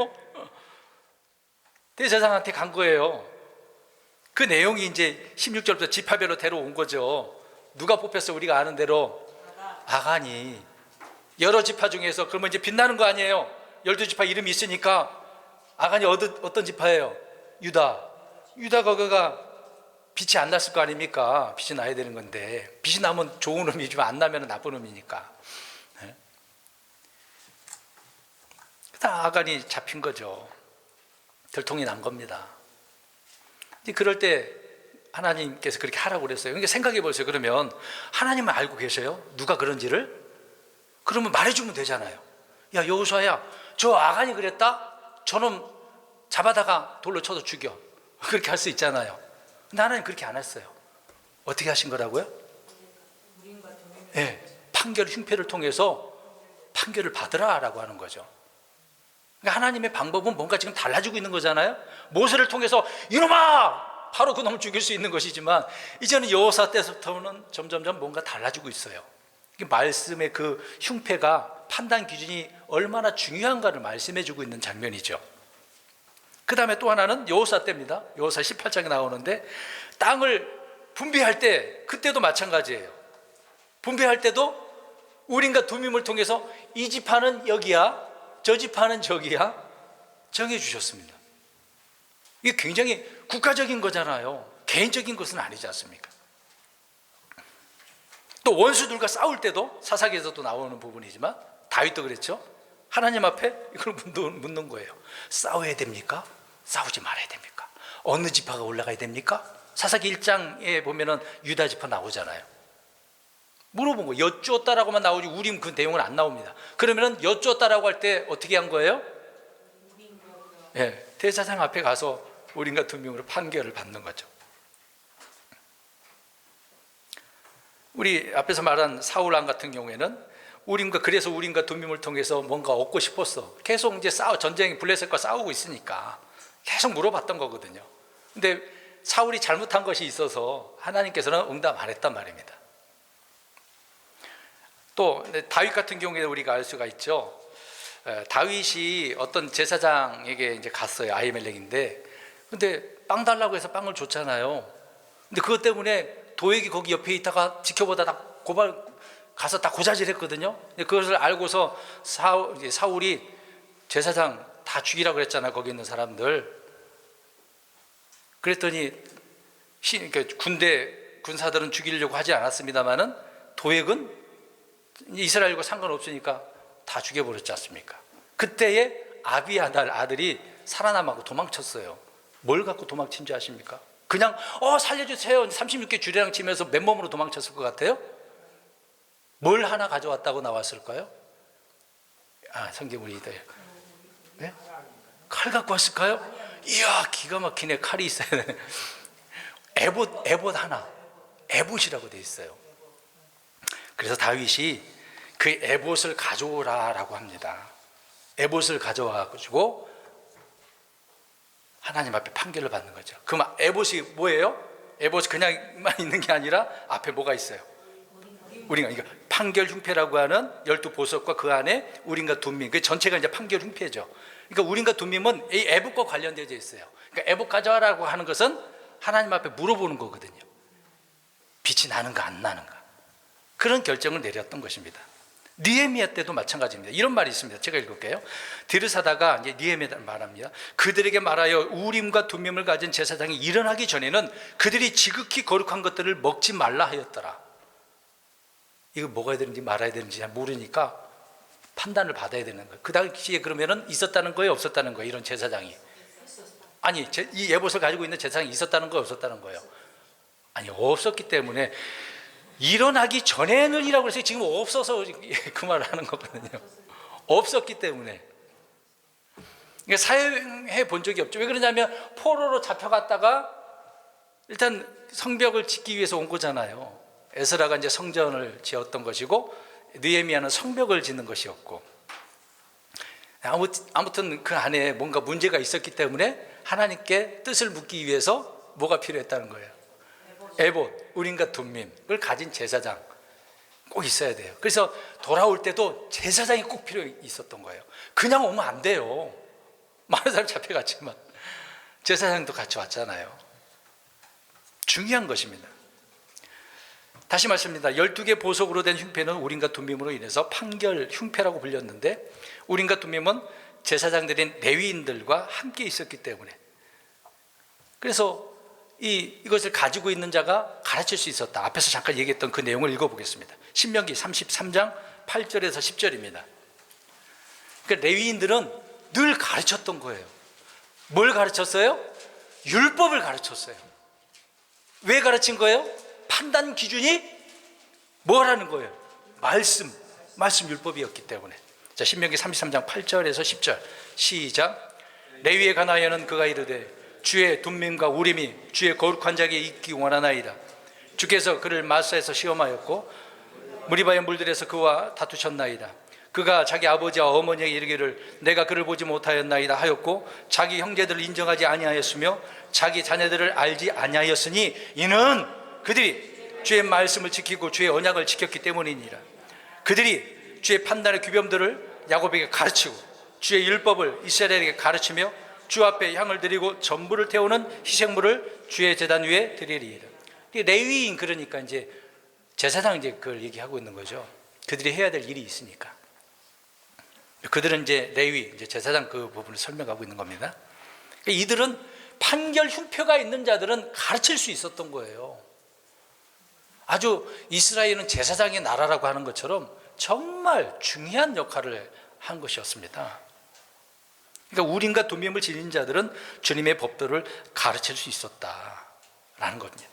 대제사장한테 간 거예요. 그 내용이 이제 16절부터 지파별로 데려온 거죠. 누가 뽑혔어? 우리가 아는 대로 아간이. 여러 지파 중에서 그러면 이제 빛나는 거 아니에요? 12지파 이름이 있으니까. 아간이 어떤 지파예요? 유다. 유다가 그가 빛이 안 났을 거 아닙니까? 빛이 나야 되는 건데, 빛이 나면 좋은 의미지만 안 나면 나쁜 의미니까. 그다 아간이 잡힌 거죠. 들통이 난 겁니다. 그럴 때 하나님께서 그렇게 하라고 그랬어요. 그러니까 생각해 보세요. 그러면 하나님은 알고 계셔요? 누가 그런지를? 그러면 말해주면 되잖아요. 야, 여호수아야, 저 아간이 그랬다? 저놈 잡아다가 돌로 쳐서 죽여. 그렇게 할 수 있잖아요. 근데 하나님 그렇게 안 했어요. 어떻게 하신 거라고요? 네, 판결 흉패를 통해서 판결을 받으라라고 하는 거죠. 그러니까 하나님의 방법은 뭔가 지금 달라지고 있는 거잖아요. 모세를 통해서 이놈아! 바로 그놈을 죽일 수 있는 것이지만 이제는 여호사 때부터는 점점점 뭔가 달라지고 있어요. 말씀의 그 흉패가 판단 기준이 얼마나 중요한가를 말씀해 주고 있는 장면이죠. 그 다음에 또 하나는 여호사 때입니다. 여호사 18장에 나오는데 땅을 분배할 때 그때도 마찬가지예요. 분배할 때도 우림과 둠밈을 통해서 이 지파는 여기야, 저 지파는 저기야 정해 주셨습니다. 이게 굉장히 국가적인 거잖아요. 개인적인 것은 아니지 않습니까? 또 원수들과 싸울 때도 사사기에서도 나오는 부분이지만 다윗도 그랬죠. 하나님 앞에 이걸 묻는 거예요. 싸워야 됩니까? 싸우지 말아야 됩니까? 어느 지파가 올라가야 됩니까? 사사기 1장에 보면은 유다 지파 나오잖아요. 물어본 거예요. 여쭈었다라고만 나오지 우림 그 내용은 안 나옵니다. 그러면은 여쭈었다라고 할 때 어떻게 한 거예요? 네, 대제사장 앞에 가서 우림과 둠밈으로 판결을 받는 거죠. 우리 앞에서 말한 사울 왕 같은 경우에는 그래서 우림과 둠밈을 통해서 뭔가 얻고 싶었어. 계속 이제 전쟁 블레셋과 싸우고 있으니까 계속 물어봤던 거거든요. 근데 사울이 잘못한 것이 있어서 하나님께서는 응답 안 했단 말입니다. 또 다윗 같은 경우에 우리가 알 수가 있죠. 다윗이 어떤 제사장에게 이제 갔어요. 아히멜렉인데, 근데 빵 달라고 해서 빵을 줬잖아요. 근데 그것 때문에 도액이 거기 옆에 있다가 지켜보다 가서 다 고자질했거든요. 그것을 알고서 사울이 제사장 다 죽이라고 그랬잖아요. 거기 있는 사람들. 그랬더니 군사들은 죽이려고 하지 않았습니다만은 도액은 이스라엘과 상관없으니까 다 죽여버렸지 않습니까? 그때에 아비아달 아들이 살아남고 도망쳤어요. 뭘 갖고 도망친 줄 아십니까? 그냥 살려주세요 36개 주례랑 치면서 맨몸으로 도망쳤을 것 같아요? 뭘 하나 가져왔다고 나왔을까요? 성경을 읽어요. 네? 칼 갖고 왔을까요? 이야, 기가 막히네. 칼이 있어야 되네. 에봇 하나, 에봇이라고 돼 있어요. 그래서 다윗이 그 에봇을 가져오라라고 합니다. 에봇을 가져와가지고 하나님 앞에 판결을 받는 거죠. 그럼 에봇이 뭐예요? 에봇이 그냥만 있는 게 아니라 앞에 뭐가 있어요? 그러니까 판결 흉패라고 하는 12보석과 그 안에 우림과 둠밈, 그 전체가 이제 판결 흉패죠. 그러니까 우림과 둠밈은 이 에봇과 관련되어 있어요. 그러니까 에봇 가져와라고 하는 것은 하나님 앞에 물어보는 거거든요. 빛이 나는가 안 나는가. 그런 결정을 내렸던 것입니다. 느헤미야 때도 마찬가지입니다. 이런 말이 있습니다. 제가 읽을게요. 들으사다가 이제 느헤미야 말합니다. 그들에게 말하여 우림과 둠밈을 가진 제사장이 일어나기 전에는 그들이 지극히 거룩한 것들을 먹지 말라 하였더라. 이거 먹어야 되는지 말아야 되는지 잘 모르니까 판단을 받아야 되는 거예요. 그 당시에 그러면은 있었다는 거예요, 없었다는 거예요? 이런 제사장이. 아니, 이 에봇을 가지고 있는 제사장이 있었다는 거예요, 없었다는 거예요? 아니, 없었기 때문에 일어나기 전에는이라고 해서 지금 없어서 그 말을 하는 거거든요. 없었기 때문에. 그러니까 사용해 본 적이 없죠. 왜 그러냐면 포로로 잡혀갔다가 일단 성벽을 짓기 위해서 온 거잖아요. 에스라가 이제 성전을 지었던 것이고 느헤미야는 성벽을 짓는 것이었고, 아무튼 그 안에 뭔가 문제가 있었기 때문에 하나님께 뜻을 묻기 위해서 뭐가 필요했다는 거예요? 에봇, 우림과 둠밈을 가진 제사장 꼭 있어야 돼요. 그래서 돌아올 때도 제사장이 꼭 필요 있었던 거예요. 그냥 오면 안 돼요. 많은 사람 잡혀갔지만 제사장도 같이 왔잖아요. 중요한 것입니다. 다시 말씀드립니다. 12개 보석으로 된 흉패는 우림과 둠밈으로 인해서 판결 흉패라고 불렸는데, 우림과 둠밈은 제사장들인 레위인들과 함께 있었기 때문에, 그래서 이것을 가지고 있는 자가 가르칠 수 있었다. 앞에서 잠깐 얘기했던 그 내용을 읽어보겠습니다. 신명기 33장 8절에서 10절입니다. 그러니까 레위인들은 늘 가르쳤던 거예요. 뭘 가르쳤어요? 율법을 가르쳤어요. 왜 가르친 거예요? 판단 기준이 뭐라는 거예요? 말씀 율법이었기 때문에. 자, 신명기 33장 8절에서 10절 시작. 레위에 관하여는 그가 이르되 주의 둠밈과 우림이 주의 거룩한 자에게 있기 원하나이다. 주께서 그를 마사에서 시험하였고 무리바의 물들에서 그와 다투셨나이다. 그가 자기 아버지와 어머니에게 이르기를 내가 그를 보지 못하였나이다 하였고 자기 형제들을 인정하지 아니하였으며 자기 자녀들을 알지 아니하였으니 이는 그들이 주의 말씀을 지키고 주의 언약을 지켰기 때문이니라. 그들이 주의 판단의 규범들을 야곱에게 가르치고 주의 율법을 이스라엘에게 가르치며 주 앞에 향을 드리고 전부를 태우는 희생물을 주의 제단 위에 드리리이다. 레위인, 그러니까 이제 제사장 이제 그걸 얘기하고 있는 거죠. 그들이 해야 될 일이 있으니까. 그들은 이제 레위, 이제 제사장 그 부분을 설명하고 있는 겁니다. 그러니까 이들은 판결 흉표가 있는 자들은 가르칠 수 있었던 거예요. 아주 이스라엘은 제사장의 나라라고 하는 것처럼 정말 중요한 역할을 한 것이었습니다. 그러니까 우림과 둠밈을 지닌 자들은 주님의 법도를 가르칠 수 있었다라는 겁니다.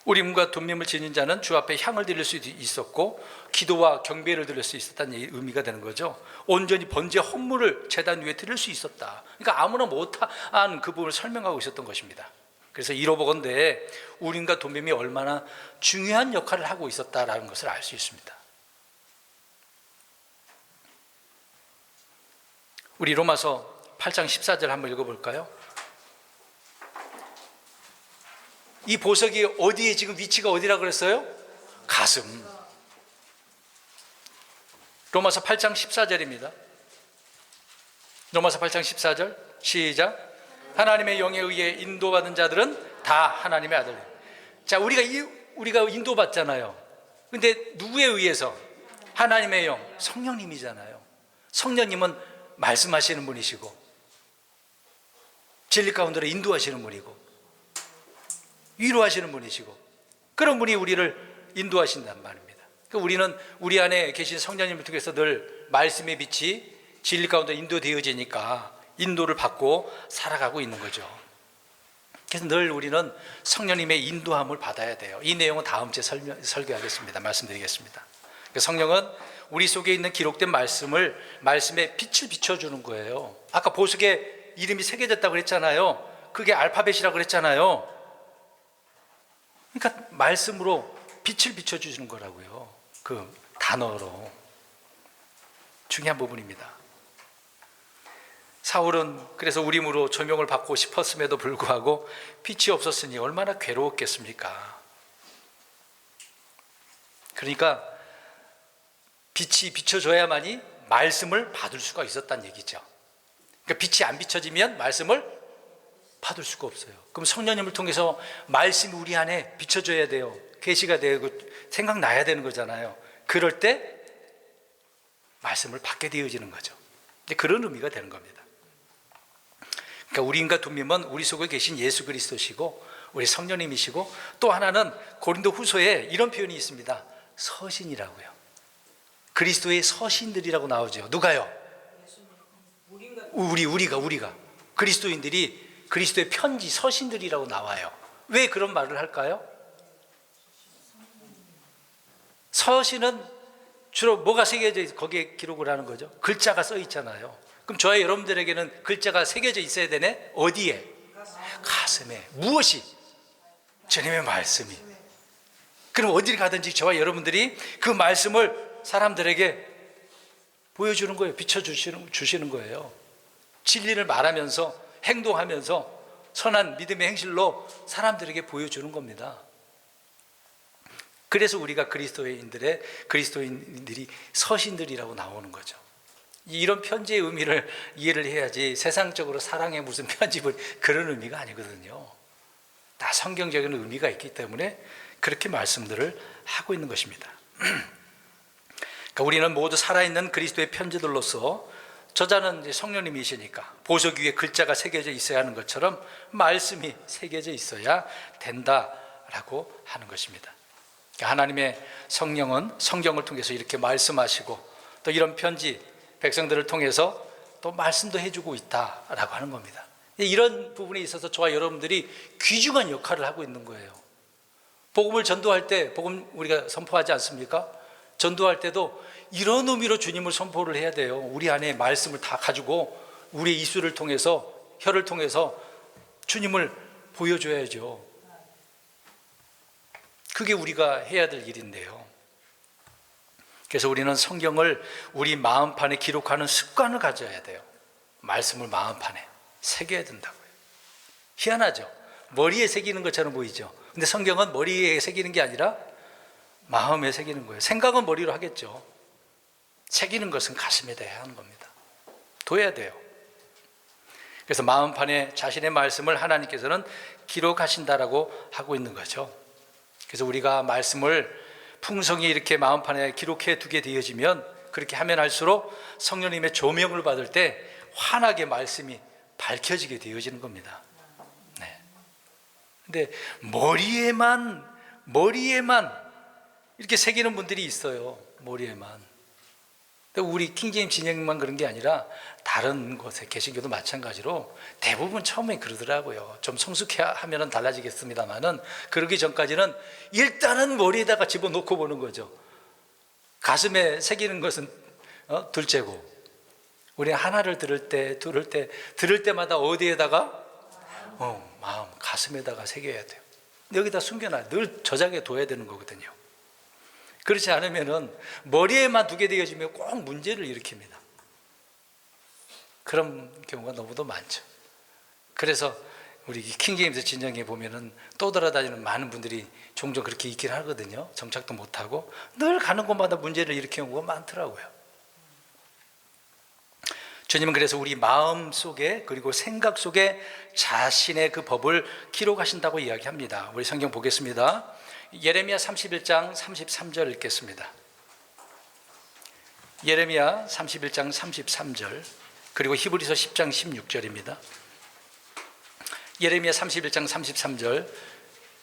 우림과 둠밈을 지닌 자는 주 앞에 향을 드릴 수 있었고 기도와 경배를 드릴 수 있었다는 의미가 되는 거죠. 온전히 번제 헌물을 제단 위에 드릴 수 있었다. 그러니까 아무나 못한 그 부분을 설명하고 있었던 것입니다. 그래서 이로보건대 우림과 둠밈이 얼마나 중요한 역할을 하고 있었다라는 것을 알 수 있습니다. 우리 로마서 8장 14절 한번 읽어볼까요? 이 보석이 어디에 지금 위치가 어디라고 그랬어요? 가슴. 로마서 8장 14절입니다. 로마서 8장 14절 시작. 하나님의 영에 의해 인도받은 자들은 다 하나님의 아들. 자, 우리가 인도받잖아요. 근데 누구에 의해서? 하나님의 영, 성령님이잖아요. 성령님은 말씀하시는 분이시고 진리 가운데로 인도하시는 분이고 위로하시는 분이시고 그런 분이 우리를 인도하신단 말입니다. 그러니까 우리는 우리 안에 계신 성령님을 통해서 늘 말씀의 빛이 진리 가운데 인도되어지니까 인도를 받고 살아가고 있는 거죠. 그래서 늘 우리는 성령님의 인도함을 받아야 돼요. 이 내용은 다음 주에 설교하겠습니다. 말씀드리겠습니다. 성령은 우리 속에 있는 기록된 말씀에 빛을 비춰주는 거예요. 아까 보석에 이름이 새겨졌다고 그랬잖아요. 그게 알파벳이라고 그랬잖아요. 그러니까 말씀으로 빛을 비춰주시는 거라고요. 그 단어로. 중요한 부분입니다. 사울은 그래서 우림으로 조명을 받고 싶었음에도 불구하고 빛이 없었으니 얼마나 괴로웠겠습니까? 그러니까 빛이 비춰줘야만이 말씀을 받을 수가 있었다는 얘기죠. 그러니까 빛이 안 비춰지면 말씀을 받을 수가 없어요. 그럼 성령님을 통해서 말씀이 우리 안에 비춰줘야 돼요. 계시가 되고 생각나야 되는 거잖아요. 그럴 때 말씀을 받게 되어지는 거죠. 그런 의미가 되는 겁니다. 그러니까 우림과 둠밈은 우리 속에 계신 예수 그리스도시고 우리 성령님이시고, 또 하나는 고린도 후서에 이런 표현이 있습니다. 서신이라고요. 그리스도의 서신들이라고 나오죠. 누가요? 우리가 그리스도인들이 그리스도의 편지, 서신들이라고 나와요. 왜 그런 말을 할까요? 서신은 주로 뭐가 새겨져 거기에 기록을 하는 거죠? 글자가 써 있잖아요. 그럼 저와 여러분들에게는 글자가 새겨져 있어야 되네? 어디에? 가슴에. 무엇이? 주님의 말씀이. 그럼 어디를 가든지 저와 여러분들이 그 말씀을 사람들에게 보여주는 거예요. 비춰주시는 거예요. 진리를 말하면서 행동하면서 선한 믿음의 행실로 사람들에게 보여주는 겁니다. 그래서 우리가 그리스도인들이 서신들이라고 나오는 거죠. 이런 편지의 의미를 이해를 해야지 세상적으로 사랑의 무슨 편집을 그런 의미가 아니거든요. 다 성경적인 의미가 있기 때문에 그렇게 말씀들을 하고 있는 것입니다. 그러니까 우리는 모두 살아있는 그리스도의 편지들로서 저자는 이제 성령님이시니까 보석 위에 글자가 새겨져 있어야 하는 것처럼 말씀이 새겨져 있어야 된다라고 하는 것입니다. 그러니까 하나님의 성령은 성경을 통해서 이렇게 말씀하시고 또 이런 편지 백성들을 통해서 또 말씀도 해주고 있다라고 하는 겁니다. 이런 부분에 있어서 저와 여러분들이 귀중한 역할을 하고 있는 거예요. 복음을 전도할 때 복음 우리가 선포하지 않습니까? 전도할 때도 이런 의미로 주님을 선포를 해야 돼요. 우리 안에 말씀을 다 가지고 우리의 입술을 통해서 혀를 통해서 주님을 보여줘야죠. 그게 우리가 해야 될 일인데요. 그래서 우리는 성경을 우리 마음판에 기록하는 습관을 가져야 돼요. 말씀을 마음판에 새겨야 된다고요. 희한하죠? 머리에 새기는 것처럼 보이죠? 근데 성경은 머리에 새기는 게 아니라 마음에 새기는 거예요. 생각은 머리로 하겠죠. 새기는 것은 가슴에 대해 하는 겁니다. 둬야 돼요. 그래서 마음판에 자신의 말씀을 하나님께서는 기록하신다라고 하고 있는 거죠. 그래서 우리가 말씀을 풍성히 이렇게 마음판에 기록해 두게 되어지면 그렇게 하면 할수록 성령님의 조명을 받을 때 환하게 말씀이 밝혀지게 되어지는 겁니다. 네. 근데 머리에만 이렇게 새기는 분들이 있어요. 머리에만. 우리 킹제임스 진영만 그런 게 아니라 다른 곳에 개신교도 마찬가지로 대부분 처음에 그러더라고요. 좀 성숙해 하면 달라지겠습니다만은 그러기 전까지는 일단은 머리에다가 집어넣고 보는 거죠. 가슴에 새기는 것은 둘째고 우리는 하나를 들을 때마다 어디에다가 마음 가슴에다가 새겨야 돼요. 여기다 숨겨놔요. 늘 저장해 둬야 되는 거거든요. 그렇지 않으면은 머리에만 두게 되어지면 꼭 문제를 일으킵니다. 그런 경우가 너무도 많죠. 그래서 우리 킹제임스 진영에 보면은 떠돌아다니는 많은 분들이 종종 그렇게 있긴 하거든요. 정착도 못하고 늘 가는 곳마다 문제를 일으키는 경우가 많더라고요. 주님은 그래서 우리 마음 속에 그리고 생각 속에 자신의 그 법을 기록하신다고 이야기합니다. 우리 성경 보겠습니다. 예레미야 31장 33절 읽겠습니다. 예레미야 31장 33절 그리고 히브리서 10장 16절입니다. 예레미야 31장 33절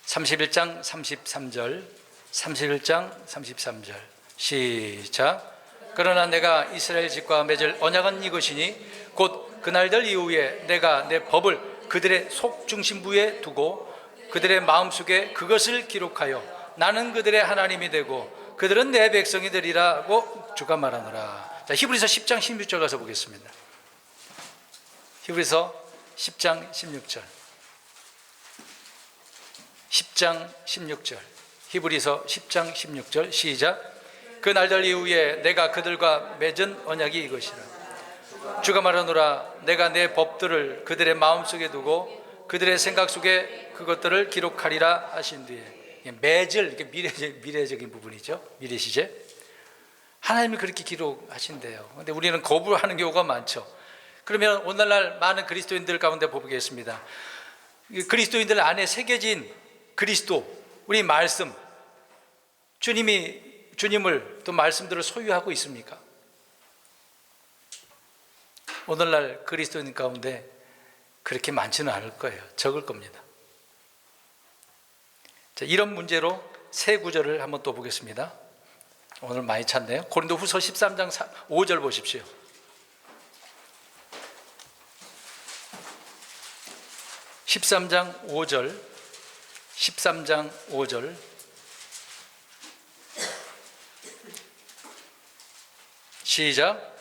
31장 33절 31장 33절 시작. 그러나 내가 이스라엘 집과 맺을 언약은 이것이니 곧 그날들 이후에 내가 내 법을 그들의 속중심부에 두고 그들의 마음속에 그것을 기록하여 나는 그들의 하나님이 되고 그들은 내 백성이 되리라고 주가 말하노라. 자, 히브리서 10장 16절 가서 보겠습니다. 히브리서 10장 16절 10장 16절 히브리서 10장 16절 시작. 그 날들 이후에 내가 그들과 맺은 언약이 이것이라. 주가 말하노라. 내가 내 법들을 그들의 마음속에 두고 그들의 생각 속에 그것들을 기록하리라 하신 뒤에 맺을 이게 미래적인 부분이죠. 미래 시제. 하나님이 그렇게 기록하신대요. 그런데 우리는 거부하는 경우가 많죠. 그러면 오늘날 많은 그리스도인들 가운데 보겠습니다. 그리스도인들 안에 새겨진 그리스도, 우리 말씀, 주님을 또 말씀들을 소유하고 있습니까? 오늘날 그리스도인 가운데 그렇게 많지는 않을 거예요. 적을 겁니다. 자, 이런 문제로 세 구절을 한번 또 보겠습니다. 오늘 많이 찾네요. 고린도후서 13장 5절 보십시오. (13장 5절) 13장 5절 시작.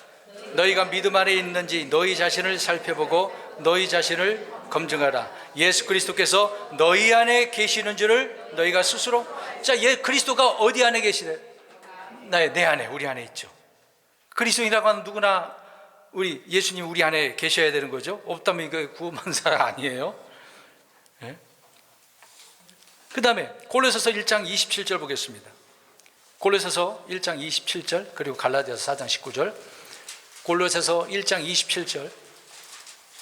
너희가 믿음 안에 있는지 너희 자신을 살펴보고 너희 자신을 검증하라. 예수 그리스도께서 너희 안에 계시는 줄을 너희가 스스로. 자, 그리스도가 어디 안에 계시래? 내 안에, 우리 안에 있죠. 그리스도인이라고 하는 누구나 우리 예수님 우리 안에 계셔야 되는 거죠. 없다면 이거 구원받는 사람 아니에요. 예? 그 다음에 골로새서 1장 27절 보겠습니다. 골로새서 1장 27절 그리고 갈라디아서 4장 19절. 골로새서 1장 27절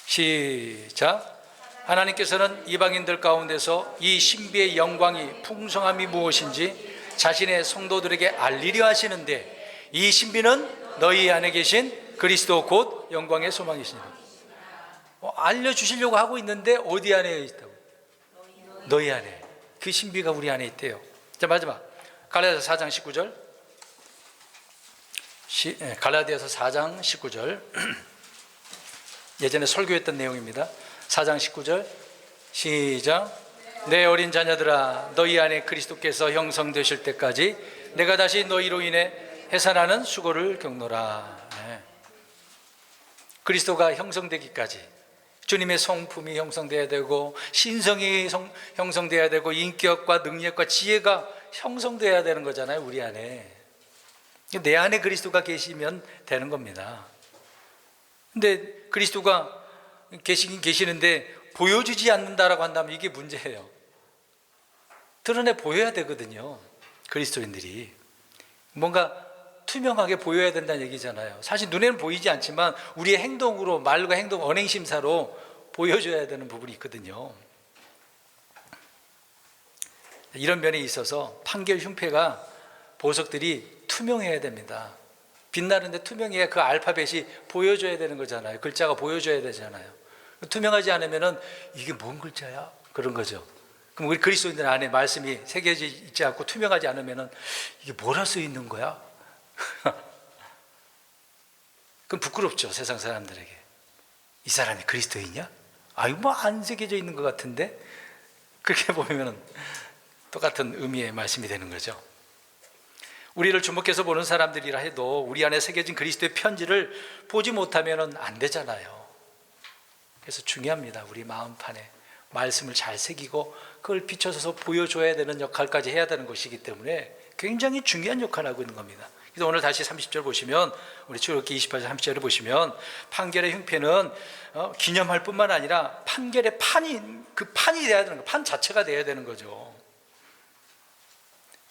시작. 하나님께서는 이방인들 가운데서 이 신비의 영광이 풍성함이 무엇인지 자신의 성도들에게 알리려 하시는데 이 신비는 너희 안에 계신 그리스도 곧 영광의 소망이시니라. 알려주시려고 하고 있는데 어디 안에 있다고? 너희 안에. 그 신비가 우리 안에 있대요. 자, 마지막 갈라디아서 4장 19절. 갈라디아서 4장 19절. 예전에 설교했던 내용입니다. 4장 19절 시작. 내 어린 자녀들아 너희 안에 그리스도께서 형성되실 때까지 내가 다시 너희로 인해 해산하는 수고를 겪노라. 네. 그리스도가 형성되기까지 주님의 성품이 형성되어야 되고 신성이 형성되어야 되고 인격과 능력과 지혜가 형성되어야 되는 거잖아요. 우리 안에. 내 안에 그리스도가 계시면 되는 겁니다. 근데 그리스도가 계시긴 계시는데 보여주지 않는다라고 한다면 이게 문제예요. 드러내 보여야 되거든요. 그리스도인들이 뭔가 투명하게 보여야 된다는 얘기잖아요. 사실 눈에는 보이지 않지만 우리의 행동으로, 말과 행동, 언행심사로 보여줘야 되는 부분이 있거든요. 이런 면에 있어서 판결 흉패가 보석들이 투명해야 됩니다. 빛나는데 투명해야 그 알파벳이 보여줘야 되는 거잖아요. 글자가 보여줘야 되잖아요. 투명하지 않으면 이게 뭔 글자야? 그런 거죠. 그럼 우리 그리스도인들 안에 말씀이 새겨져 있지 않고 투명하지 않으면 이게 뭐라 써 있는 거야? 그럼 부끄럽죠. 세상 사람들에게. 이 사람이 그리스도인이야? 아유 뭐 안 새겨져 있는 것 같은데? 그렇게 보면 똑같은 의미의 말씀이 되는 거죠. 우리를 주목해서 보는 사람들이라 해도 우리 안에 새겨진 그리스도의 편지를 보지 못하면 안 되잖아요. 그래서 중요합니다. 우리 마음판에 말씀을 잘 새기고 그걸 비춰서 보여줘야 되는 역할까지 해야 되는 것이기 때문에 굉장히 중요한 역할을 하고 있는 겁니다. 그래서 오늘 다시 30절 보시면, 우리 출애굽기 28절 30절을 보시면 판결의 흉패는 기념할 뿐만 아니라 판결의 판이 돼야 되는 거예요. 판 자체가 돼야 되는 거죠.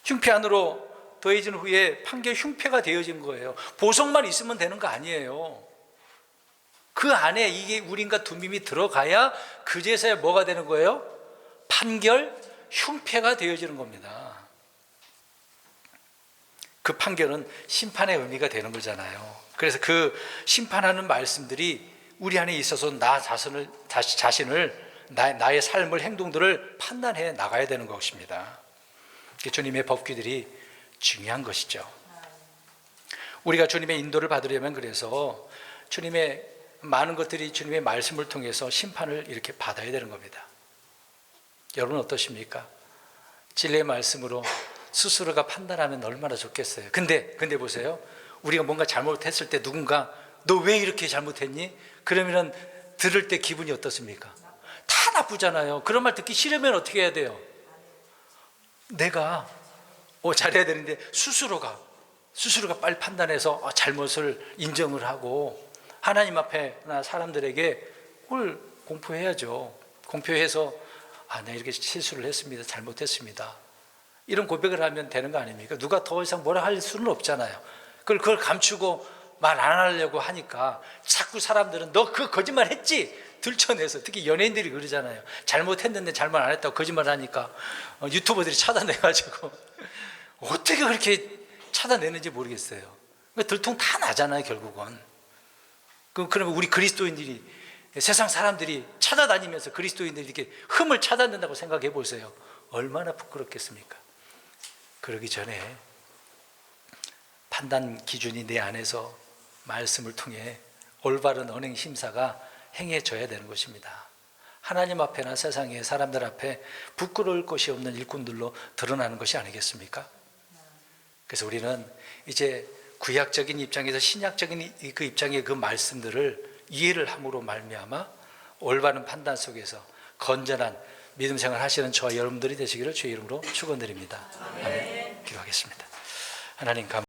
흉패 안으로 더해진 후에 판결 흉패가 되어진 거예요. 보석만 있으면 되는 거 아니에요. 그 안에 이게 우린과 둠밈이 들어가야 그제서야 뭐가 되는 거예요? 판결 흉패가 되어지는 겁니다. 그 판결은 심판의 의미가 되는 거잖아요. 그래서 그 심판하는 말씀들이 우리 안에 있어서 자신을 나의 삶을, 행동들을 판단해 나가야 되는 것입니다. 주님의 법규들이 중요한 것이죠. 우리가 주님의 인도를 받으려면 그래서 주님의 많은 것들이 주님의 말씀을 통해서 심판을 이렇게 받아야 되는 겁니다. 여러분 어떠십니까? 진리의 말씀으로 스스로가 판단하면 얼마나 좋겠어요. 근데 보세요. 우리가 뭔가 잘못했을 때 누군가 너 왜 이렇게 잘못했니? 그러면 들을 때 기분이 어떻습니까? 다 나쁘잖아요. 그런 말 듣기 싫으면 어떻게 해야 돼요? 내가 잘해야 되는데 스스로가 빨리 판단해서 잘못을 인정을 하고 하나님 앞에나 사람들에게 그걸 공표해야죠. 공표해서 내가 이렇게 실수를 했습니다. 잘못했습니다. 이런 고백을 하면 되는 거 아닙니까? 누가 더 이상 뭐라 할 수는 없잖아요. 그걸 감추고 말 안 하려고 하니까 자꾸 사람들은 너 그 거짓말 했지? 들춰내서, 특히 연예인들이 그러잖아요. 잘못했는데 잘못 안 했다고 거짓말 하니까 유튜버들이 차단해가지고 어떻게 그렇게 차단내는지 모르겠어요. 들통 다 나잖아요, 결국은. 그러면 우리 그리스도인들이, 세상 사람들이 찾아다니면서 그리스도인들이 이렇게 흠을 찾아낸다고 생각해 보세요. 얼마나 부끄럽겠습니까? 그러기 전에 판단 기준이 내 안에서 말씀을 통해 올바른 언행 심사가 행해져야 되는 것입니다. 하나님 앞에나 세상의 사람들 앞에 부끄러울 것이 없는 일꾼들로 드러나는 것이 아니겠습니까? 그래서 우리는 이제 구약적인 입장에서 신약적인 그 입장의 그 말씀들을 이해를 함으로 말미암아 올바른 판단 속에서 건전한 믿음 생활 하시는 저와 여러분들이 되시기를 주의 이름으로 축원드립니다. 아멘. 기도하겠습니다. 하나님